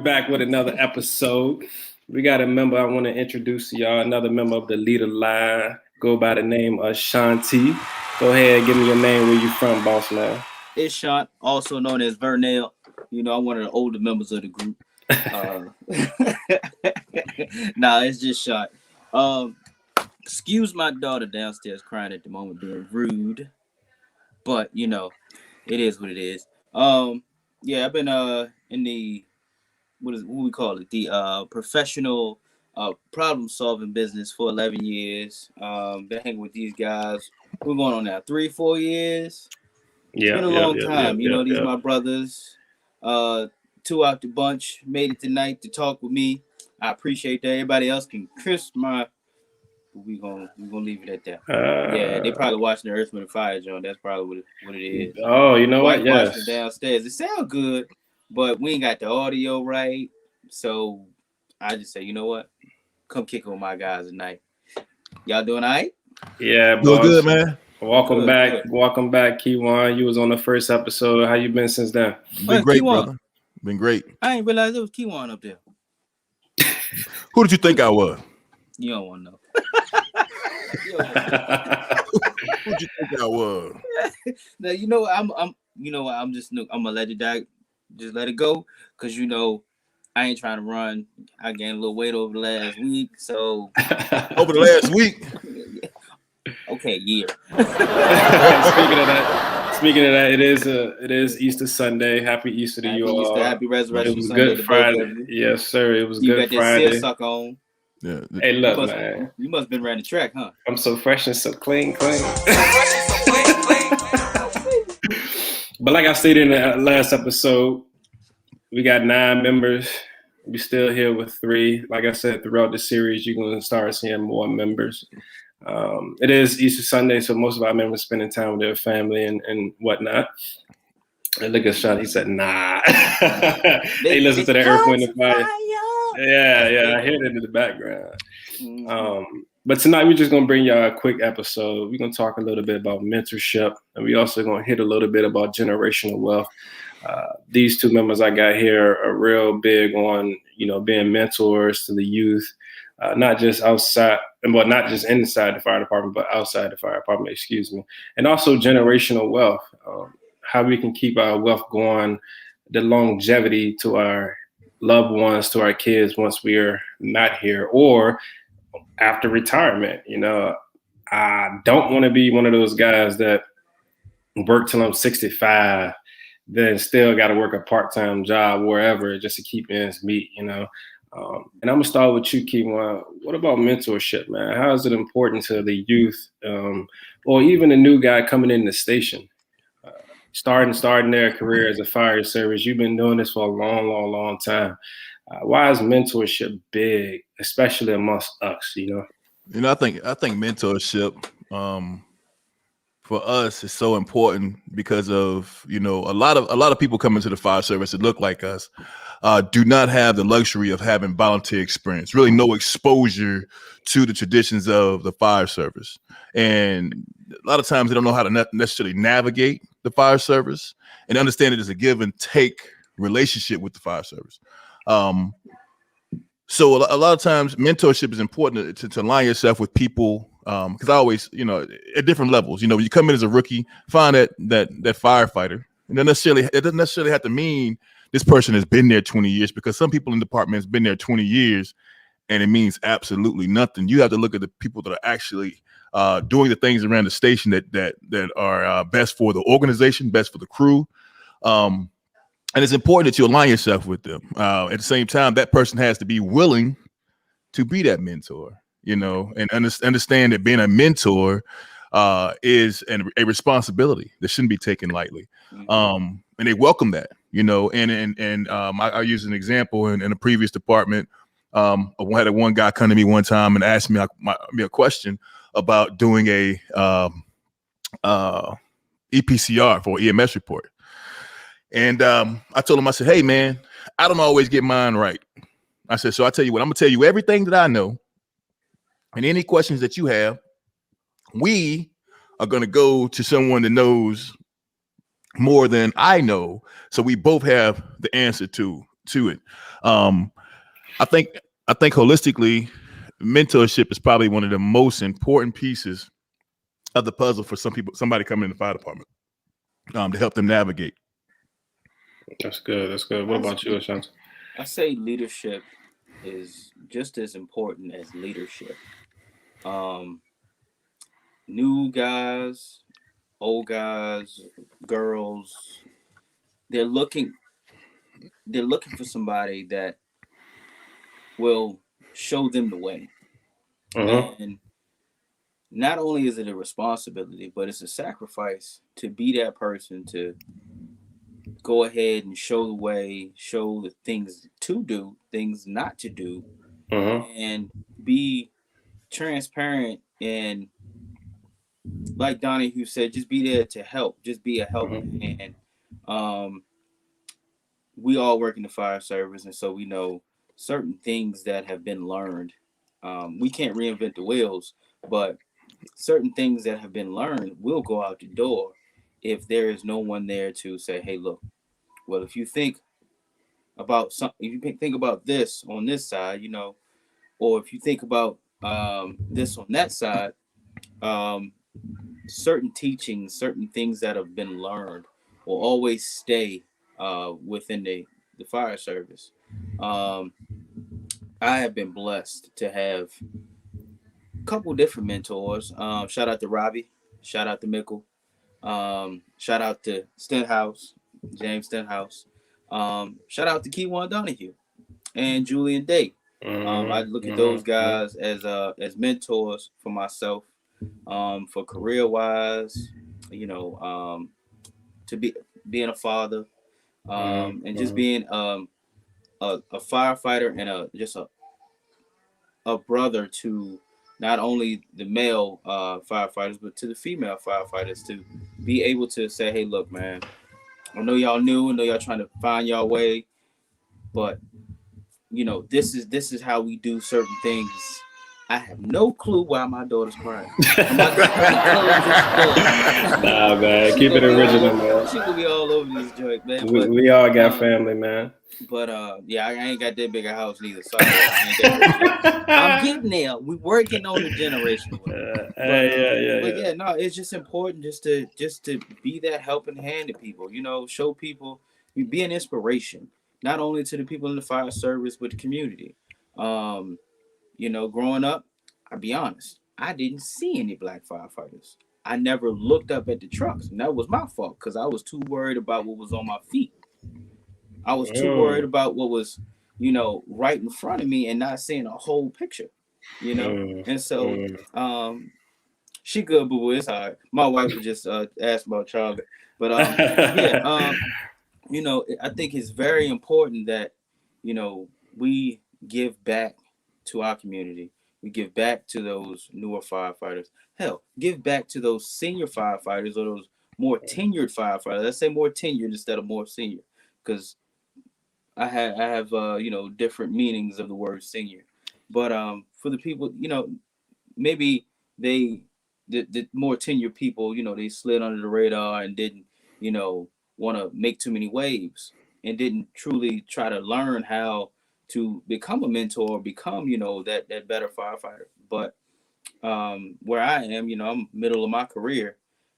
back with another episode. We got a member I want to introduce to y'all, another member of the LeaderLine. Go by the name of Shanti. Go ahead, give me your name, where you from, boss man. It's Sean, also known as Vernell. You know, I'm one of the older members of the group. Nah, it's just Sean. Excuse my daughter downstairs crying at the moment, being rude. But, you know, it is what it is. Yeah, I've been in the what we call it, the professional problem solving business for 11 years. Been hanging with these guys. We're going on now 3-4 years. It's been a long time. These are my brothers. Two out the bunch made it tonight to talk with me. I appreciate that. Everybody else can kiss my. We're gonna leave it at that. Yeah, they probably watching the Earth, Wind, and Fire, John. That's probably what it is. Oh, you know what? Yes. Watching downstairs. It sounds good, but we ain't got the audio right. So I just say, you know what? Come kick on my guys tonight. Y'all doing all right? Yeah, boss. Doing good, man. Welcome back, Keywan. You was on the first episode. How you been since then? Been great, brother. Been great. I didn't realize there was Keywan up there. Who did you think I was? You don't want to know. Who did you think I was? Now you know I'm gonna let it die. Just let it go, cause you know I ain't trying to run. I gained a little weight over the last week, so over the last week. Okay, year. Speaking of that, it is Easter Sunday. Happy Easter to you all. Happy Resurrection It was Sunday. Good Friday. Yes, sir. It was Good Friday. You got that suck on. Yeah. Hey, look, man. You must have been running the track, huh? I'm so fresh and so clean. But like I stated in the last episode, we got 9 members. We still here with 3. Like I said, throughout the series, you're going to start seeing more members. It is Easter Sunday, so most of our members spending time with their family and whatnot. And look at Sean, he said, nah. They listen to the Earth, Wind, and Fire. Yeah, I hear it in the background. But tonight we're just going to bring y'all a quick episode. We're going to talk a little bit about mentorship, and we also going to hit a little bit about generational wealth. These 2 members I got here are real big on, being mentors to the youth, not just outside, well, not just inside the fire department, but outside the fire department, excuse me. And also generational wealth, how we can keep our wealth going, the longevity to our loved ones, to our kids once we're not here or after retirement. I don't want to be one of those guys that work till I'm 65, then still got to work a part-time job wherever just to keep ends meet, And I'm going to start with you, Keywan. What about mentorship, man? How is it important to the youth or even a new guy coming in the station, starting their career as a fire service? You've been doing this for a long time. Why is mentorship big, especially amongst us, I think mentorship for us is so important because of, a lot of people come into the fire service that look like us, do not have the luxury of having volunteer experience, really no exposure to the traditions of the fire service. And a lot of times they don't know how to necessarily navigate the fire service and understand it as a give and take relationship with the fire service. So a lot of times mentorship is important to align yourself with people. Because I always, at different levels, when you come in as a rookie, find that firefighter. And it doesn't necessarily have to mean this person has been there 20 years, because some people in the department has been there 20 years and it means absolutely nothing. You have to look at the people that are actually doing the things around the station that are best for the organization, best for the crew. And it's important that you align yourself with them. At the same time, that person has to be willing to be that mentor. And understand that being a mentor is a responsibility that shouldn't be taken lightly. And they welcome that, and I use an example in a previous department. I had one guy come to me one time and ask me a question about doing a EPCR for EMS report. And I told him, I said, hey, man, I don't always get mine right. I said, so I tell you what, I'm going to tell you everything that I know. And any questions that you have, we are going to go to someone that knows more than I know. So we both have the answer to to it. I think holistically, mentorship is probably one of the most important pieces of the puzzle for somebody coming in the fire department, to help them navigate. That's good. That's good. What about you, Ashant? I say leadership is just as important as leadership. New guys, old guys, girls, they're looking for somebody that will show them the way. And not only is it a responsibility, but it's a sacrifice to be that person, to go ahead and show the way, show the things to do, things not to do, and be transparent. And like Donahue said, just be there to help, just be a helping hand. We all work in the fire service, and so we know certain things that have been learned. We can't reinvent the wheels, but certain things that have been learned will go out the door if there is no one there to say, hey, look, well, if you think about something, if you think about this on this side, or if you think about this on that side, certain teachings, certain things that have been learned will always stay within the fire service. I have been blessed to have a couple different mentors. Shout out to Robbie. Shout out to Mickle. Shout out to Stenhouse, James Stenhouse. Shout out to Keywan Donahue and Julian Day. I look at those guys as mentors for myself, for career wise, to being a father, and just being a firefighter and just a brother to not only the male firefighters, but to the female firefighters, to be able to say, hey, look, man, I know y'all new, I know y'all trying to find y'all way, but this is how we do certain things. I have no clue why my daughter's crying. Nah, man, keep it original, man. She could be all over this joint, man. We all got family, man. But yeah, I ain't got that big a house neither. Sorry, I'm getting there. We working on the generational. But yeah, no, it's just important just to be that helping hand to people. Show people, be an inspiration, not only to the people in the fire service, but the community. Growing up, I'll be honest, I didn't see any black firefighters. I never looked up at the trucks, and that was my fault because I was too worried about what was on my feet. I was too worried about what was, right in front of me and not seeing a whole picture, And so, she good, boo. It's all right. My wife would just ask about Charlie, but I think it's very important that, we give back to our community. We give back to those newer firefighters. Hell, give back to those senior firefighters or those more tenured firefighters. Let's say more tenured instead of more senior, because I have different meanings of the word senior. But for the people, maybe the more tenured people, they slid under the radar and didn't, want to make too many waves and didn't truly try to learn how to become a mentor, become, that better firefighter. But where I am, I'm middle of my career,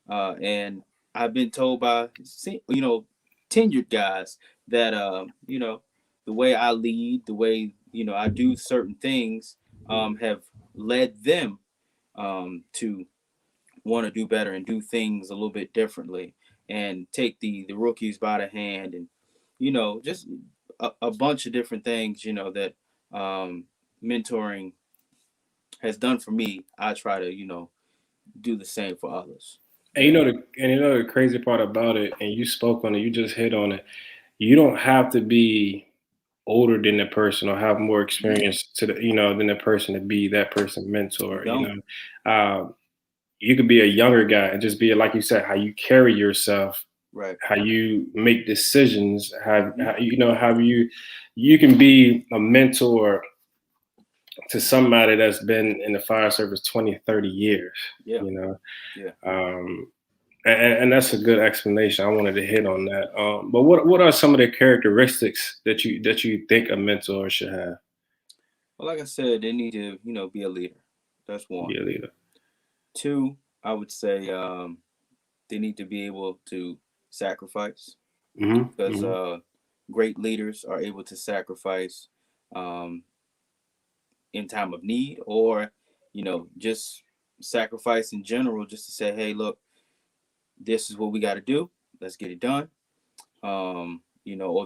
and I've been told by, tenured guys that, the way I lead, the way, I do certain things, have led them to want to do better and do things a little bit differently and take the rookies by the hand and, just a bunch of different things, that mentoring has done for me. I try to, do the same for others. And the crazy part about it, and you spoke on it, you just hit on it. You don't have to be older than the person or have more experience than the person to be that person mentor. You could be a younger guy and just be, like you said, how you carry yourself, right? How you make decisions, how you can be a mentor to somebody that's been in the fire service 20, 30 years. Yeah. And that's a good explanation. I wanted to hit on that. But what are some of the characteristics that you think a mentor should have? Well, like I said, they need to, be a leader. That's one. Be a leader. Two, I would say they need to be able to sacrifice, because great leaders are able to sacrifice in time of need, or just sacrifice in general, just to say, hey, look, this is what we got to do. Let's get it done. Or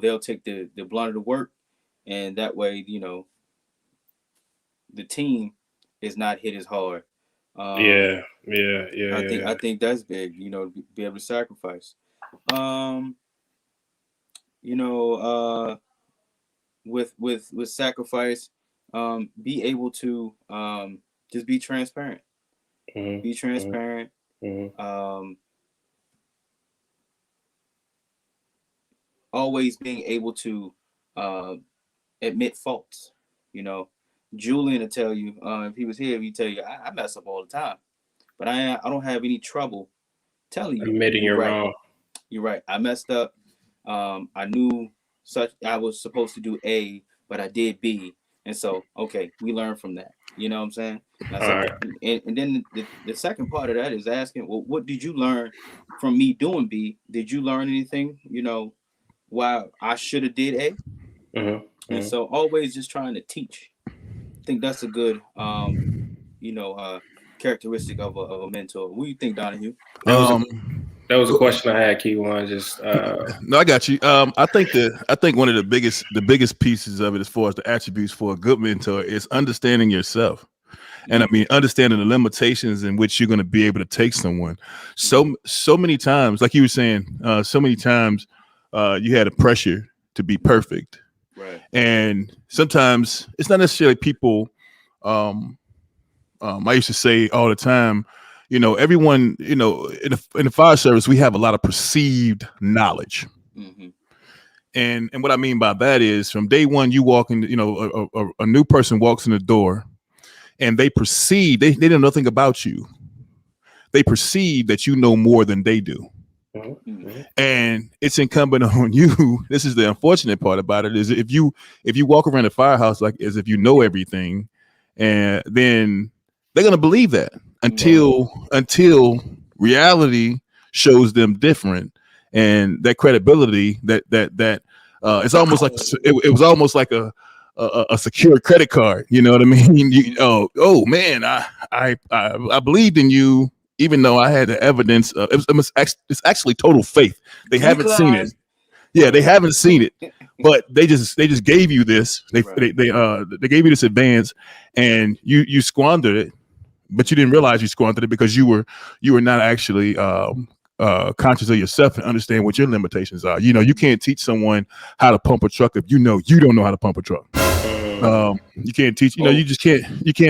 they'll take the blunt of the work, and that way, the team is not hit as hard. I think that's big. Be able to sacrifice. With sacrifice, be able to just be transparent. Be transparent. Always being able to admit faults. Julian will tell you, if he was here, he'd tell you, I mess up all the time, but I don't have any trouble telling you, admitting you're right. wrong. You're right. I messed up. I knew I was supposed to do A, but I did B, and so okay, we learned from that. You know what I'm saying? And then the second part of that is asking, well, what did you learn from me doing B? Did you learn anything? Why I should have did A? And so always just trying to teach. I think that's a good, characteristic of a mentor. What do you think, Donahue? That was a question I had, Keywan. Just no, I got you. I think one of the biggest pieces of it, as far as the attributes for a good mentor, is understanding yourself. And I mean, understanding the limitations in which you're going to be able to take someone. So many times, like you were saying, so many times you had a pressure to be perfect. Right. And sometimes it's not necessarily people. I used to say all the time, everyone, in the fire service, we have a lot of perceived knowledge. And what I mean by that is, from day one, you walk in, a new person walks in the door, and they perceive, they know nothing about you. They perceive that you know more than they do. And it's incumbent on you. This is the unfortunate part about it, is if you walk around the firehouse like as if you know everything, and then they're gonna believe that until reality shows them different, and that credibility that it's almost like it was almost like a secure credit card. You know what I mean? Oh man, I believed in you. Even though I had the evidence, it's actually total faith. They haven't seen it. Yeah, they haven't seen it, but they just gave you this. They gave you this advance, and you squandered it, but you didn't realize you squandered it because you were not actually conscious of yourself and understand what your limitations are. You can't teach someone how to pump a truck if you don't know how to pump a truck. You can't teach. You just can't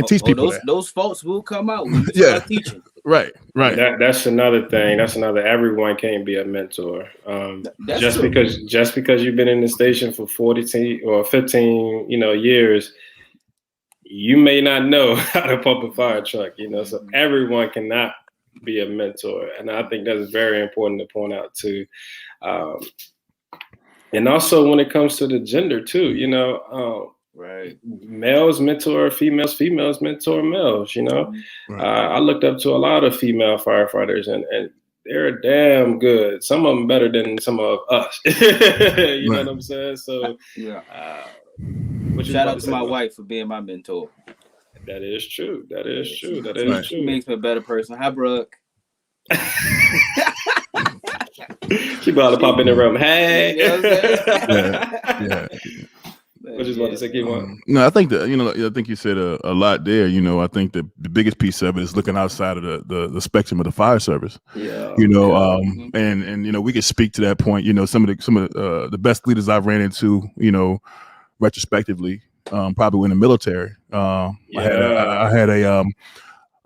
teach people those faults will come out when you start teaching. Right. That's another thing. Everyone can't be a mentor. Just true. because you've been in the station for 40 or 15, years, you may not know how to pump a fire truck. So everyone cannot be a mentor, and I think that's very important to point out too. And also when it comes to the gender too, right. Males mentor females, females mentor males, Right. I looked up to a lot of female firefighters, and they're damn good. Some of them better than some of us. You know what I'm saying? So yeah. Shout out to my wife for being my mentor. That is true. That is true. She makes me a better person. Hi, Brooke. She about to pop in the room. Hey. You know what I'm saying? Yeah. What you about to say, Keywan? No, I think that I think you said a lot there. I think the biggest piece of it is looking outside of the spectrum of the fire service. Yeah. And we could speak to that point. Some of the best leaders I've ran into, retrospectively, probably in the military. I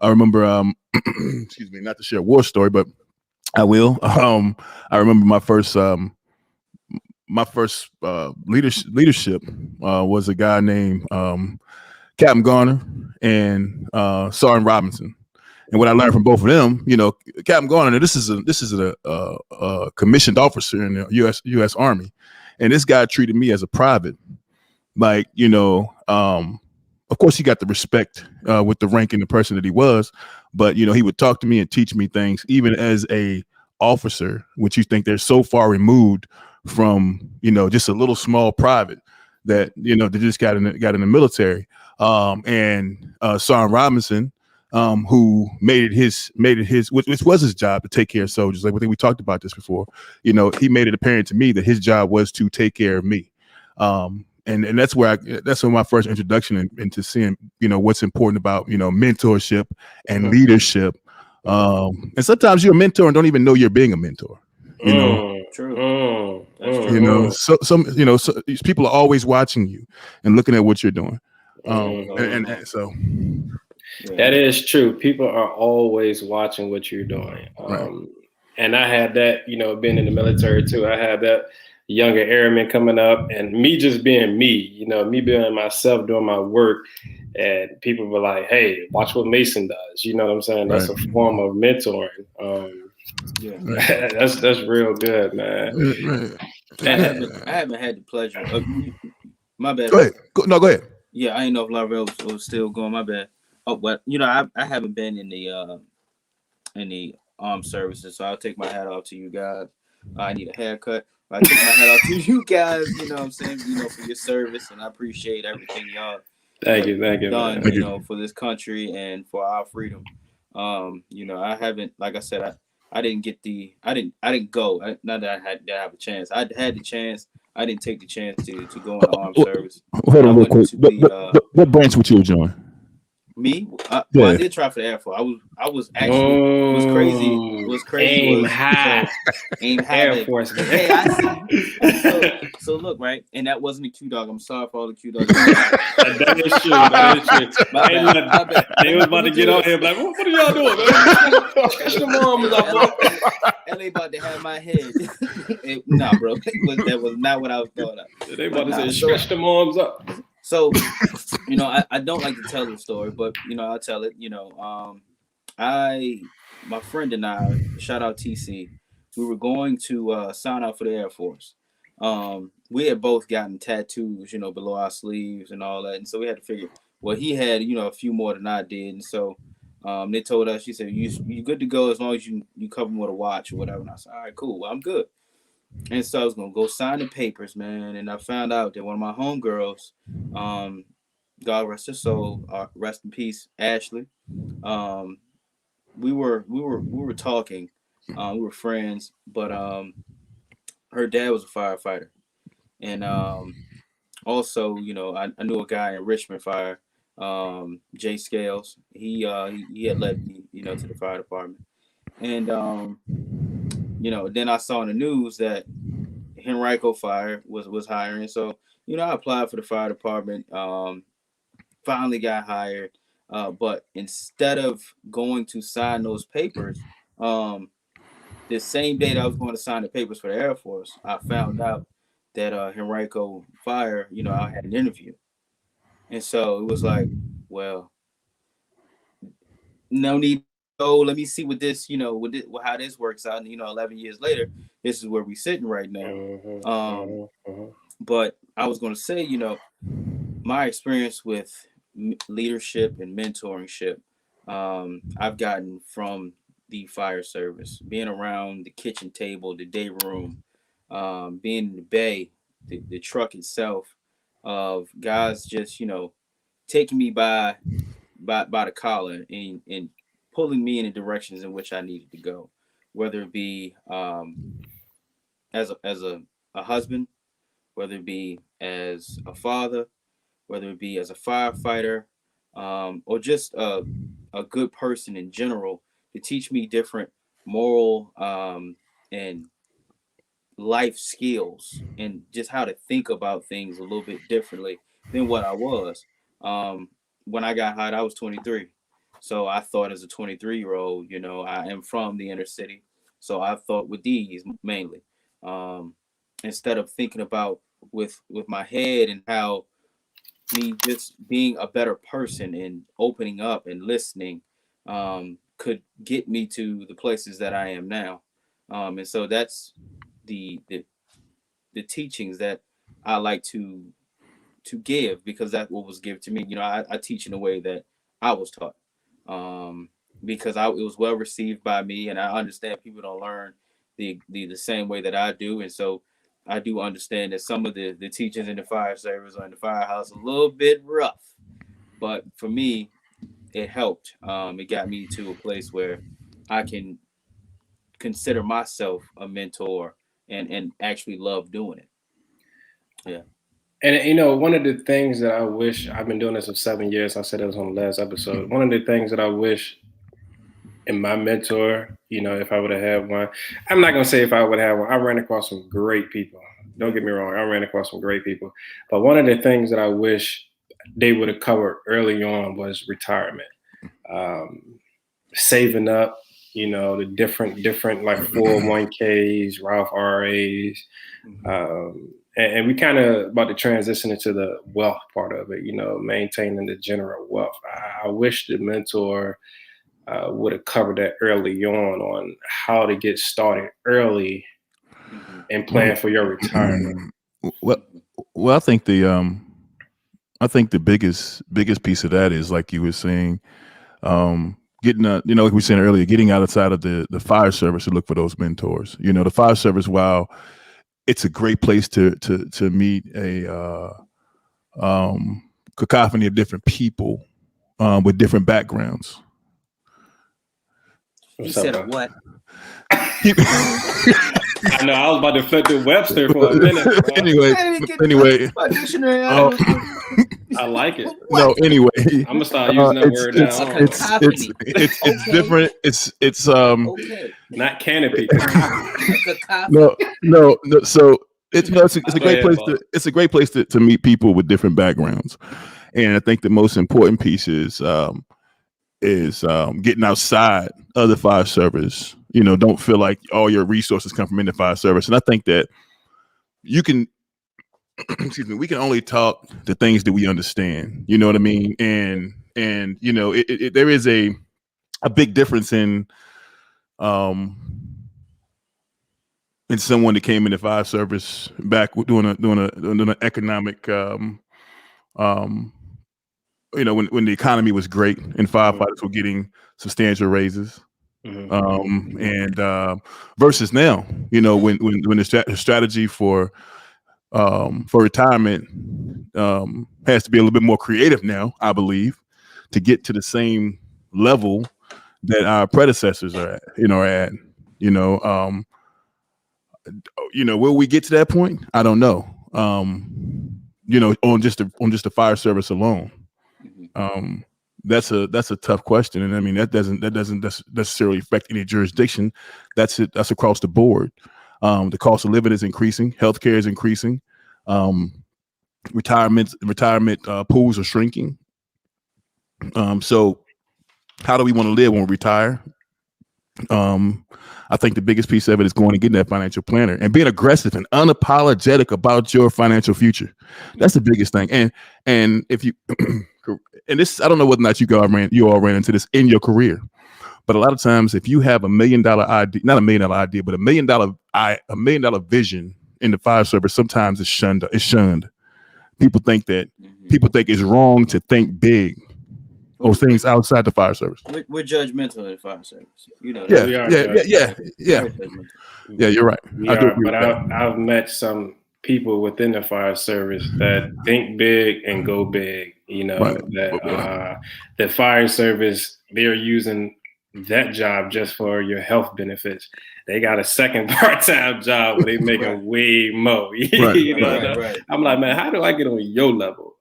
remember excuse me, not to share a war story, but I will. I remember my first leadership was a guy named Captain Garner and Sergeant Robinson. And what I learned from both of them, Captain Garner, this is a commissioned officer in the U.S. Army, and this guy treated me as a private. Like, of course, he got the respect with the rank and the person that he was, but he would talk to me and teach me things, even as a officer, which you think they're so far removed from, just a little small private that they just got in the military. And Sergeant Robinson, who made it his, which was his job to take care of soldiers. Like I think we talked about this before. He made it apparent to me that his job was to take care of me. And that's where that's my first introduction into seeing, what's important about, mentorship and leadership. And sometimes you're a mentor and don't even know you're being a mentor. True. So people are always watching you and looking at what you're doing. And so that is true. People are always watching what you're doing. Right. And I had that, being in the military too. I had that younger airman coming up and me just being me, me being myself, doing my work. And people were like, hey, watch what Mason does. You know what I'm saying? That's a form of mentoring. That's real good, man. Right. I haven't had the pleasure of, my bad. Go ahead. Go ahead. Yeah, I didn't know if Larell was still going. My bad. Oh, but I haven't been in the armed services, so I'll take my hat off to you guys. I need a haircut. I take my hat off to you guys. You know what I'm saying? For your service, and I appreciate everything y'all. Thank you, done. man. For this country and for our freedom. I haven't, like I said, I didn't get I didn't go. Not that I had to have a chance. I had the chance. I didn't take the chance to go in the armed service. Hold on real quick. What branch would you join? Me? Well, I did try for the Air Force. I was actually was crazy. Was crazy. Aim high. Aim high. Air Force. Hey, I see. So look, right, and that wasn't a Q dog. I'm sorry for all the Q dogs. That is true. My bad. They was about to get on here like, what are y'all doing, man? Stretch the arms up, bro. And they about to have my head. Nah, bro. That was not what I was doing. They about to say, stretch them arms up. So, I don't like to tell the story, but I'll tell it. My friend and I, shout out TC, we were going to sign up for the Air Force. We had both gotten tattoos, below our sleeves and all that, and so we had to figure. Well, he had, a few more than I did, and so they told us. She said, "You good to go as long as you cover them with a watch or whatever." And I said, "All right, cool. Well, I'm good." And so I was gonna go sign the papers, man. And I found out that one of my homegirls, God rest her soul, rest in peace, Ashley. We were talking, we were friends, but her dad was a firefighter, and also, I knew a guy in Richmond Fire, Jay Scales. He had led me, to the fire department, and then I saw in the news that Henrico Fire was hiring. So, I applied for the fire department, finally got hired. But instead of going to sign those papers, the same day that I was going to sign the papers for the Air Force, I found out that Henrico Fire, I had an interview. And so it was like, well, no need. Oh, let me see what this, how this works out. And, 11 years later, this is where we're sitting right now. But I was going to say, my experience with leadership and mentorship, I've gotten from the fire service, being around the kitchen table, the day room, being in the bay, the truck itself, of guys just, taking me by the collar and pulling me in the directions in which I needed to go, whether it be as a husband, whether it be as a father, whether it be as a firefighter, or just a good person in general, to teach me different moral and life skills and just how to think about things a little bit differently than what I was. When I got hired, I was 23. So I thought as a 23-year-old, I am from the inner city. So I thought with these mainly, instead of thinking about with my head and how me just being a better person and opening up and listening could get me to the places that I am now. And so that's the teachings that I like to give, because that's what was given to me. I teach in a way that I was taught, because it was well received by me, and I understand people don't learn the same way that I do, and so I do understand that some of the teachings in the fire service or in the firehouse a little bit rough, but for me, it helped. It got me to a place where I can consider myself a mentor and actually love doing it. Yeah. And one of the things that I wish, I've been doing this for 7 years. I said it was on the last episode. One of the things that I wish in my mentor, if I would have had one, I'm not gonna say if I would have one. I ran across some great people. Don't get me wrong, I ran across some great people. But one of the things that I wish they would have covered early on was retirement, saving up. The different like 401ks, Roth RAs. And we kind of about to transition into the wealth part of it, maintaining the general wealth. I wish the mentor would have covered that early on how to get started early and plan for your retirement. Well, I think the biggest piece of that is, like you were saying, getting like we were saying earlier, getting outside of the fire service to look for those mentors. The fire service, while it's a great place to meet a cacophony of different people with different backgrounds. He said what? I know, I was about to flip to Webster for a minute. Anyway, I like it. No, anyway, I'm gonna start using that word now. It's different. It's not canopy. No. So it's a great place it's a great place to meet people with different backgrounds, and I think the most important piece is getting outside of the fire service. Don't feel like all your resources come from in the fire service, and I think that you can. Excuse me. We can only talk the things that we understand. You know what I mean? And there is a big difference in someone that came in the fire service back doing an economic when the economy was great and firefighters were getting substantial raises. And versus now, when the strategy for retirement has to be a little bit more creative now, I believe, to get to the same level that our predecessors are at. Will we get to that point? I don't know. On just the fire service alone. That's a tough question, and I mean that doesn't necessarily affect any jurisdiction. That's across the board. The cost of living is increasing. Healthcare is increasing. Retirement pools are shrinking. So how do we want to live when we retire? I think the biggest piece of it is going and getting that financial planner and being aggressive and unapologetic about your financial future. That's the biggest thing. And if you and this, I don't know whether or not you all ran into this in your career, but a lot of times if you have $1 million idea, not $1 million idea, but $1 million vision in the fire service, sometimes it's shunned. People think it's wrong to think big or things outside the fire service. We're judgmental in the fire service. Yeah, you're right. But I've met some people within the fire service that think big and go big. That the fire service, they're using that job just for your health benefits. They got a second part-time job where they're making way more. Right. I'm like, man, how do I get on your level?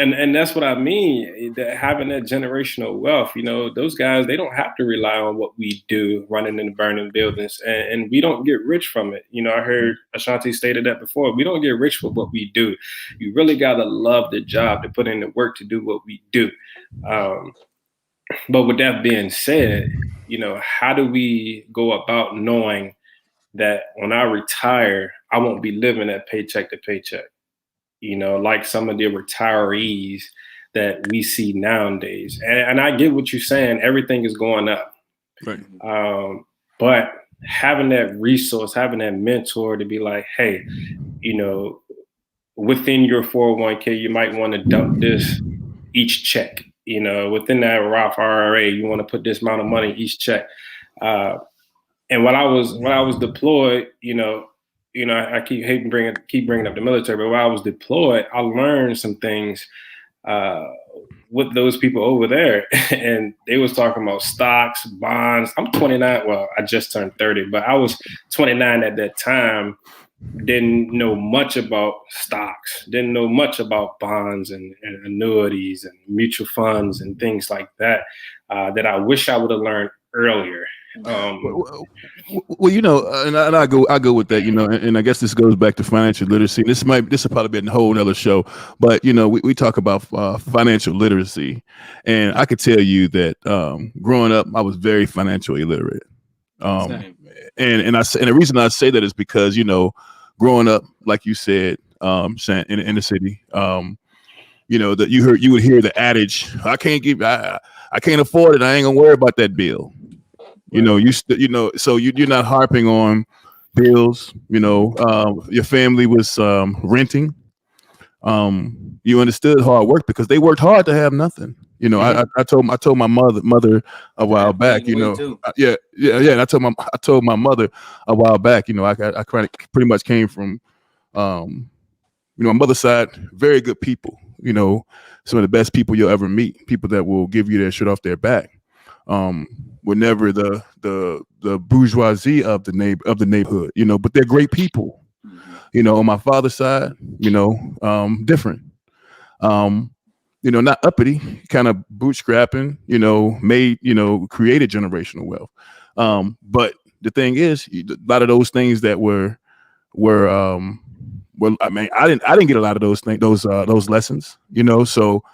And that's what I mean, that having that generational wealth, those guys, they don't have to rely on what we do running in the burning buildings, and we don't get rich from it. I heard Ashanti stated that before. We don't get rich for what we do. You really got to love the job to put in the work to do what we do. But with that being said, how do we go about knowing that when I retire, I won't be living at paycheck to paycheck? Like some of the retirees that we see nowadays. And I get what you're saying. Everything is going up. Right. But having that resource, having that mentor to be like, hey, you know, within your 401k, you might want to dump this each check. You know, within that Roth IRA, you want to put this amount of money each check. And when I was deployed, I keep bringing up the military, but while I was deployed, I learned some things with those people over there, and they was talking about stocks, bonds. I'm 29. Well, I just turned 30, but I was 29 at that time. Didn't know much about stocks, didn't know much about bonds and annuities and mutual funds and things like that, that I wish I would have learned earlier. Well, and I go with that, and I guess this goes back to financial literacy. This will probably be a whole nother show, but we talk about financial literacy, and I could tell you that growing up, I was very financially illiterate. And the reason I say that is because growing up, like you said, in the city, that you would hear the adage, I can't afford it, I ain't gonna worry about that bill. So you're not harping on bills. Your family was renting. You understood hard work because they worked hard to have nothing. I told my mother a while back. And I told my mother a while back. I pretty much came from, my mother's side, very good people. Some of the best people you'll ever meet. People that will give you their shit off their back. We're never the bourgeoisie of the neighborhood, but they're great people. On my father's side, different. Not uppity, kind of bootstrapping, created generational wealth. But the thing is, a lot of those things that were I mean, I didn't get a lot of those things, those lessons, so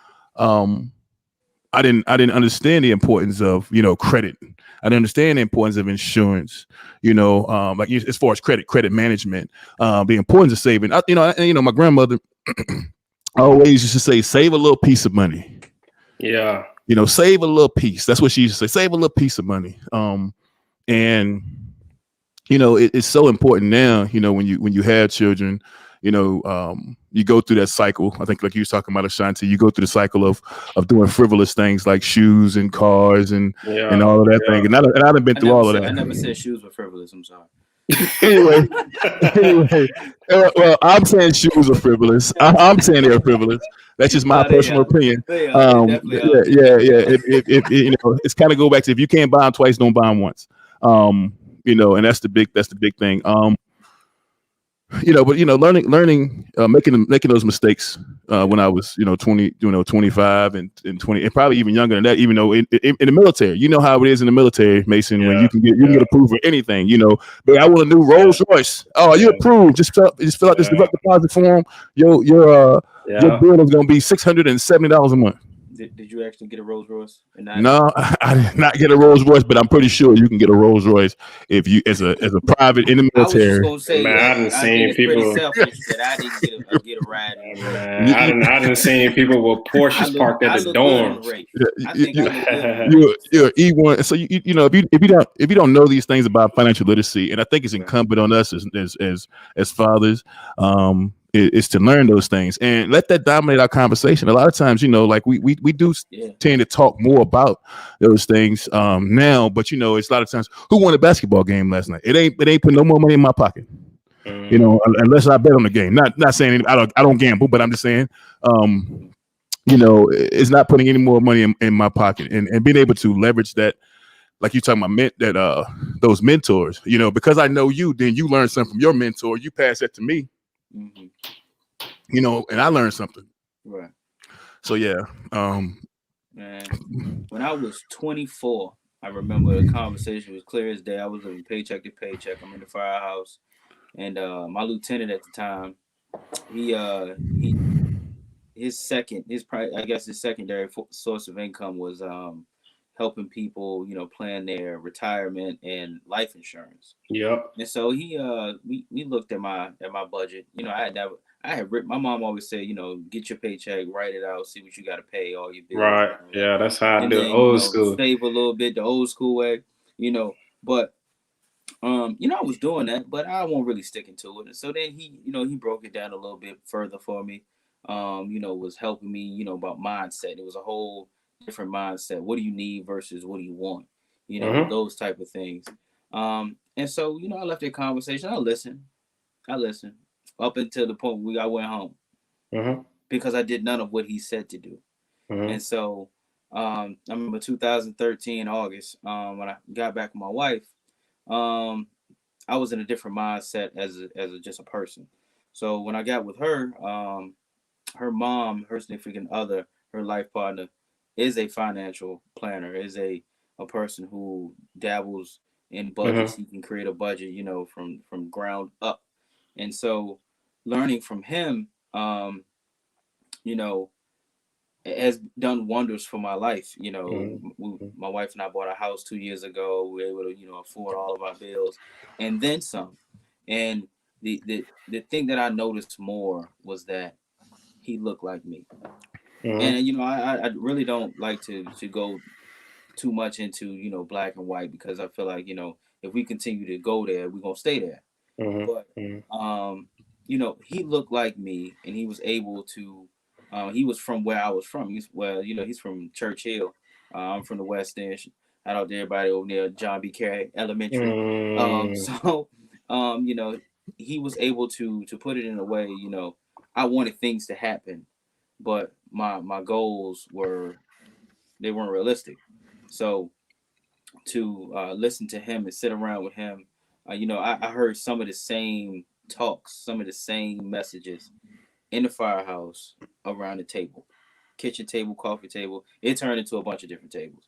I didn't understand the importance of, credit. I didn't understand the importance of insurance, as far as credit management, the importance of saving. My grandmother always used to say, save a little piece of money. Yeah. Save a little piece. That's what she used to say. Save a little piece of money. And it's so important now, when you have children, you go through that cycle. I think like you was talking about, Ashanti, you go through the cycle of doing frivolous things like shoes and cars and all of that thing. And I've been through all of that. I never said shoes were frivolous. I'm sorry. anyway, well, I'm saying shoes are frivolous. I'm saying they're frivolous. That's just my personal opinion. Yeah. It's kind of go back to, if you can't buy them twice, don't buy them once. And that's the big thing. But learning, making those mistakes when I was 20, 25 and 20, and probably even younger than that. Even though in the military, how it is in the military, Mason, when you can get approved for anything. But I want a new Rolls Royce. Oh, you approved? Just fill out this direct deposit form. Your bill is going to be $670 a month. Did you actually get a Rolls Royce? No, I did not get a Rolls Royce, but I'm pretty sure you can get a Rolls Royce if you as a private in the military. I was just gonna say, man, I didn't see people. Selfish that I didn't get a ride. Man, I didn't see any people with Porsches parked at the dorm. You're E1. So if you don't know these things about financial literacy, and I think it's incumbent on us as fathers, is to learn those things and let that dominate our conversation. A lot of times, like we do tend to talk more about those things now, but it's a lot of times, who won a basketball game last night? It ain't putting no more money in my pocket, unless I bet on the game. Not saying I don't gamble, but I'm just saying, it's not putting any more money in my pocket, and being able to leverage that, like you talking about those mentors, because I know you, then you learn something from your mentor, you pass that to me. And I learned something. Right. So yeah. Man, when I was 24, I remember the conversation was clear as day. I was living paycheck to paycheck. I'm in the firehouse, and my lieutenant at the time, his secondary source of income was helping people, plan their retirement and life insurance. Yep. And so we looked at my budget. I my mom always said, get your paycheck, write it out, see what you got to pay, all your bills. Right. Yeah, that's how I and do then, it. Old school. save a little bit the old school way, but I was doing that, but I wasn't really sticking to it. And so then he broke it down a little bit further for me. Was helping me, about mindset. It was a whole different mindset. What do you need versus what do you want? Those type of things. And so, I left that conversation. I listened up until the point where I went home because I did none of what he said to do. And so, I remember 2013 August, when I got back with my wife, I was in a different mindset as just a person. So when I got with her, her mom, her significant other, her life partner, is a financial planner, is a person who dabbles in budgets. He can create a budget, from ground up. And so learning from him, has done wonders for my life. My wife and I bought a house 2 years ago. We were able to, afford all of our bills and then some. And the thing that I noticed more was that he looked like me. And, I really don't like to go too much into, black and white, because I feel like, if we continue to go there, we're going to stay there. But, he looked like me, and he was able to, he was from where I was from. He's from Church Hill. I'm from the West End. Shout out to everybody over there, John B. Carey Elementary. So, he was able to put it in a way, I wanted things to happen, but my goals weren't realistic. So to listen to him and sit around with him, I heard some of the same talks, some of the same messages in the firehouse, around the table, kitchen table, coffee table. It turned into a bunch of different tables.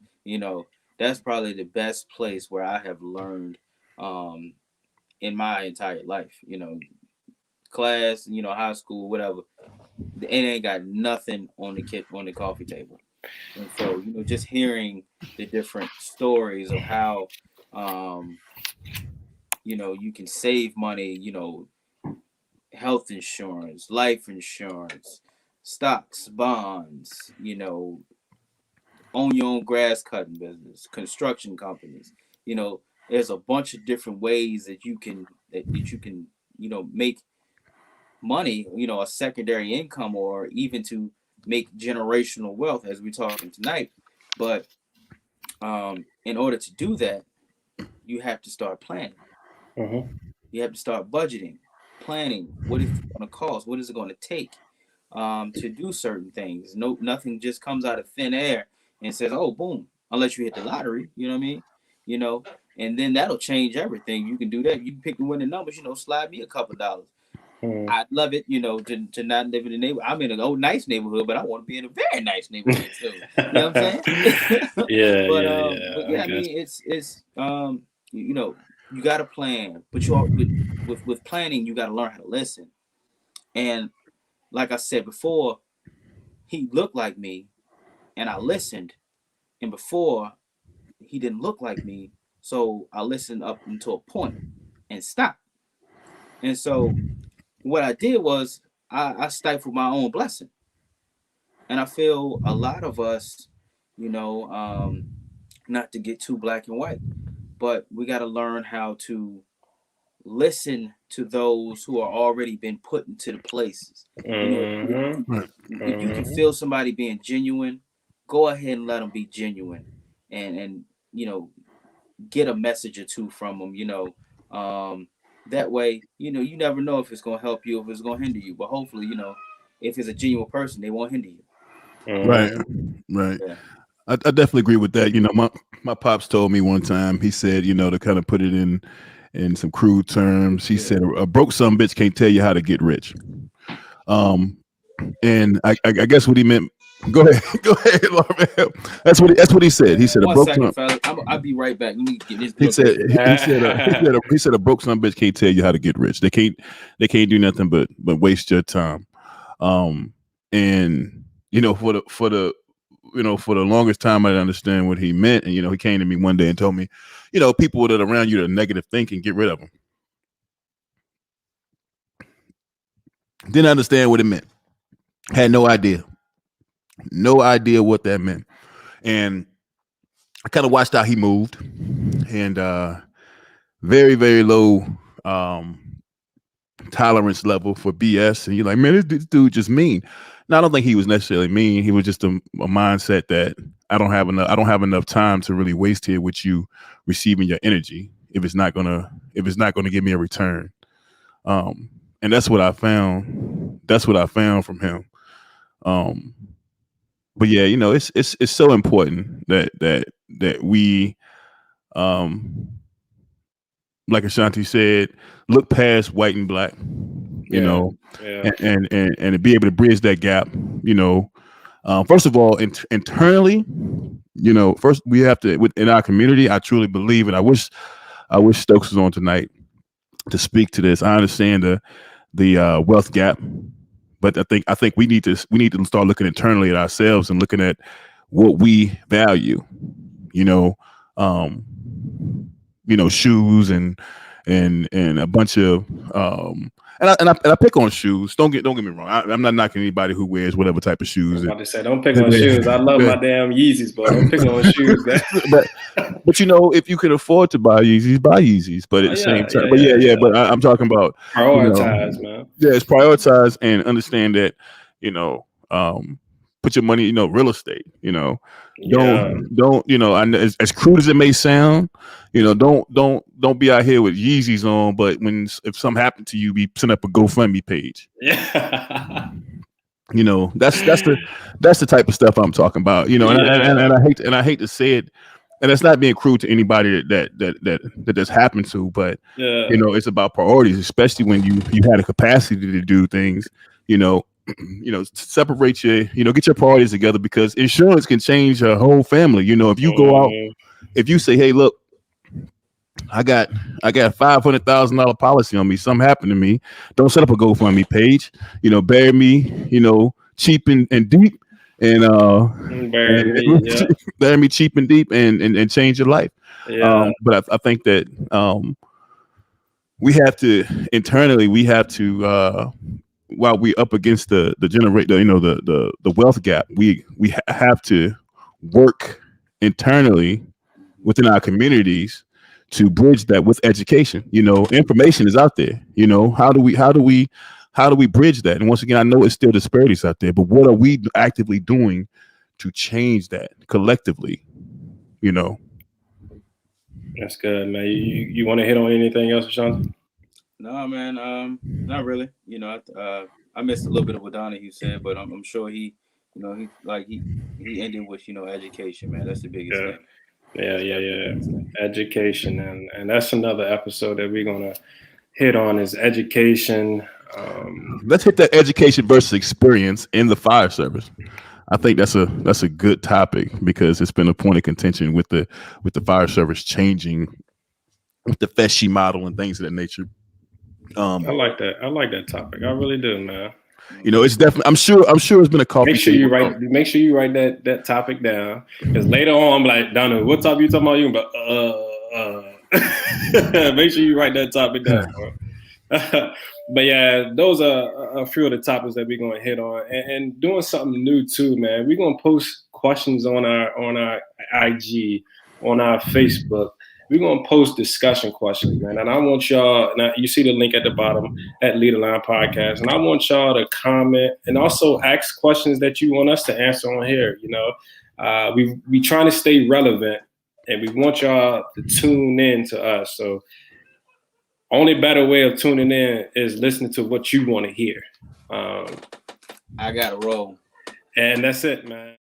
That's probably the best place where I have learned in my entire life. Class, high school, whatever. It ain't got nothing on the coffee table. And so, just hearing the different stories of how, you can save money, health insurance, life insurance, stocks, bonds, own your own grass cutting business, construction companies. There's a bunch of different ways that you can make money, a secondary income, or even to make generational wealth, as we're talking tonight. But in order to do that, you have to start planning. You have to start budgeting, planning. What is it going to cost? What is it going to take to do certain things? Nothing just comes out of thin air and says, "Oh, boom!" Unless you hit the lottery, you know what I mean? And then that'll change everything. You can do that. You can pick the winning numbers. Slide me a couple of dollars. I'd love it, to not live in the neighborhood. I'm in an old nice neighborhood, but I want to be in a very nice neighborhood too. You know what I'm saying? But yeah, I mean, it's you got to plan, but with planning, you got to learn how to listen. And like I said before, he looked like me, and I listened. And before, he didn't look like me, so I listened up until a point and stopped. And so what I did was I stifled my own blessing. And I feel a lot of us, not to get too black and white, but we got to learn how to listen to those who are already been put into the places. If you can feel somebody being genuine, go ahead and let them be genuine, and get a message or two from them. That way, you never know if it's going to help you, if it's going to hinder you. But hopefully, if it's a genuine person, they won't hinder you. Right. Yeah. I definitely agree with that. My pops told me one time, he said, to kind of put it in some crude terms, he said, a broke some bitch can't tell you how to get rich. And I guess what he meant. Go ahead, Laura. That's what he said. He said a broke son. I'll be right back. Let me get this. He said a broke son bitch can't tell you how to get rich. They can't do nothing but waste your time. And for the longest time I didn't understand what he meant. And he came to me one day and told me, people that are around you that are negative thinking, get rid of them. Didn't understand what it meant. Had no idea what that meant. And I kind of watched how he moved, and very, very low tolerance level for BS. And you're like, man, this dude just mean. Now, I don't think he was necessarily mean. He was just a mindset that I don't have enough time to really waste here with you receiving your energy if it's not gonna give me a return. And that's what I found. That's what I found from him. But yeah, it's so important that we, like Ashanti said, look past white and black, and to be able to bridge that gap. First of all, internally, first we have to within our community. I truly believe, and I wish Stokes was on tonight to speak to this. I understand the wealth gap, but I think we need to start looking internally at ourselves and looking at what we value. Shoes and a bunch of and I pick on shoes. Don't get me wrong. I'm not knocking anybody who wears whatever type of shoes. I was about to say, don't pick on shoes. I love my damn Yeezys, but don't pick on shoes. but if you can afford to buy Yeezys, buy Yeezys. But at the same time, But I'm talking about prioritize, man. Yeah, it's prioritize and understand that put your money, real estate. Don't as crude as it may sound, don't be out here with Yeezys on, but if something happened to you, be send up a GoFundMe page. Yeah. That's the type of stuff I'm talking about. And I hate to say it, and it's not being crude to anybody that that's happened to, but it's about priorities, especially when you had a capacity to do things. Separate get your priorities together, because insurance can change a whole family. If you go out, if you say, hey, look, I got $500,000 policy on me. Something happened to me. Don't set up a GoFundMe page. Bury me, cheap and deep, and bury me cheap and deep, and change your life. Yeah. But I think that we have to internally. We have to. While we up against the wealth gap, we have to work internally within our communities to bridge that with education. Information is out there. How do we bridge that? And once again, I know it's still disparities out there, but what are we actively doing to change that collectively? That's good, man. You want to hit on anything else, Sean? No, man. Not really. I missed a little bit of what Donahue said, but I'm sure he ended with education, man. That's the biggest thing. Yeah. Education, and that's another episode that we're gonna hit on is education. Let's hit that education versus experience in the fire service. I think that's a good topic, because it's been a point of contention with the fire service changing with the FESHI model and things of that nature. I like that topic. I really do, man. It's definitely. I'm sure it's been a coffee. Make sure you write that topic down, because later on I'm like, Donna, what topic you talking about? Make sure you write that topic down. But yeah, those are a few of the topics that we're gonna hit on, and doing something new too, man. We're gonna post questions on our IG, on our Facebook. We're going to post discussion questions, man. And I want y'all, now you see the link at the bottom at LeaderLine Podcast. And I want y'all to comment and also ask questions that you want us to answer on here. We trying to stay relevant, and we want y'all to tune in to us. So only better way of tuning in is listening to what you want to hear. I got to roll. And that's it, man.